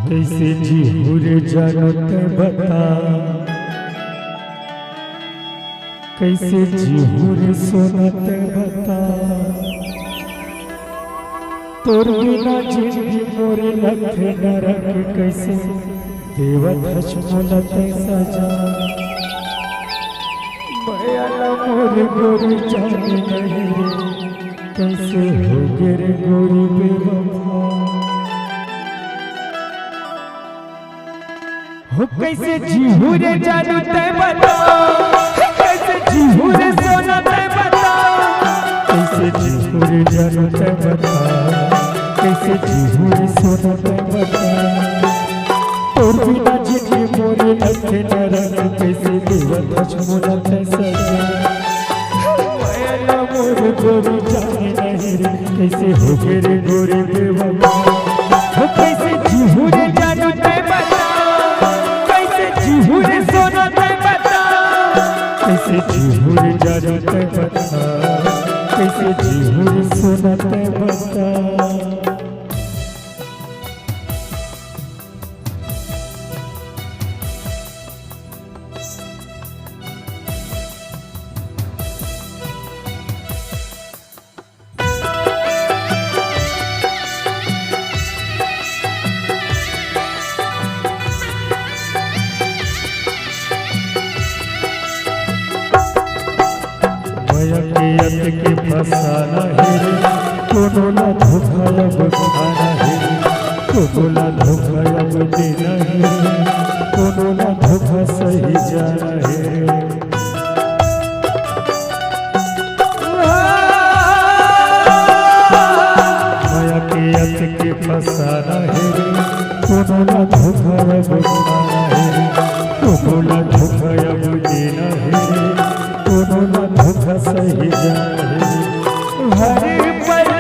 कैसे जीहूर जानत बता, कैसे जीहूर सुनत बता। तोर बिना जिंदगी मोरे लखे नरक, कैसे देवत हचमलत सजा। माया मोर गोरी जाने नहीं, कैसे हो गिर गोरी बेवफा। हो कैसे जीहूर जानू ते बता, कैसे जीहूर सोना ते बता, कैसे जीहूर जानू ते बता, कैसे जीहूर सोना ते बता। तोर बिना जिंदगी मोरे लखे नरक, कैसे देवत हचमलत सजा। माया मोर गोरी जाने नहीं, कैसे हो गिर गोरी बेवफा। हो कैसे जीहूर जानू ते बता, जीहूर सोना ते बता, कैसे जीहूर जानू ते बता, कैसे जीहूर सोना ते बता। अत के फसाना है, कोनो ना धोखा अब खाना है, कोनो ना धोखा अब देना है, कोनो ना धोखा सही जाना है। माया के अत के फसाना है, कोनो ना धोखा अब खाना है, कोनो ना धोखा अब देना है, कोनो ना धोखा सही जाए। हर पल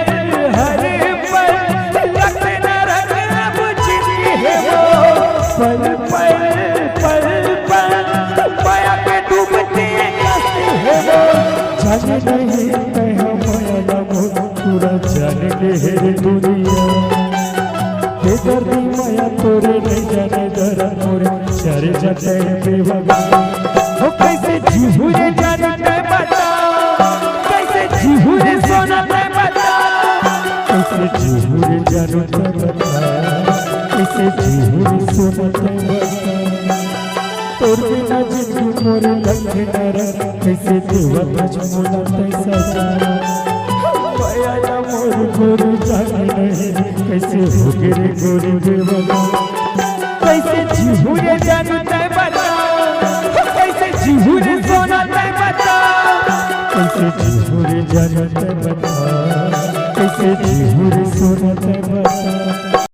लख नरक अब जिंदगी है वो, पल पल माया के डूबते है वो। जाने नहीं कहा माया मोर, पूरा जान के है दुनिया। बेदर्दी माया तोरे नहीं जाने दरा मोरे, चारे जाते बेवफा। हो कैसे जीहूर जानू ते बता, कैसे जीहूर सोना ते बता, कैसे जीहूर जानू ते बता, कैसे जीहूर सोना ते बता। तोर बिना जिंदगी मोरे लखे नरक, कैसे देवत हचमलत सजा। माया मोर गोरी जाने नहीं, कैसे हो गिर गोरी बेवफा। कैसे जीहूर जानू ते बता, जीहूर सोना ते बता, कैसे जीहूर जानू ते बता, कैसे जीहूर सोना ते बता।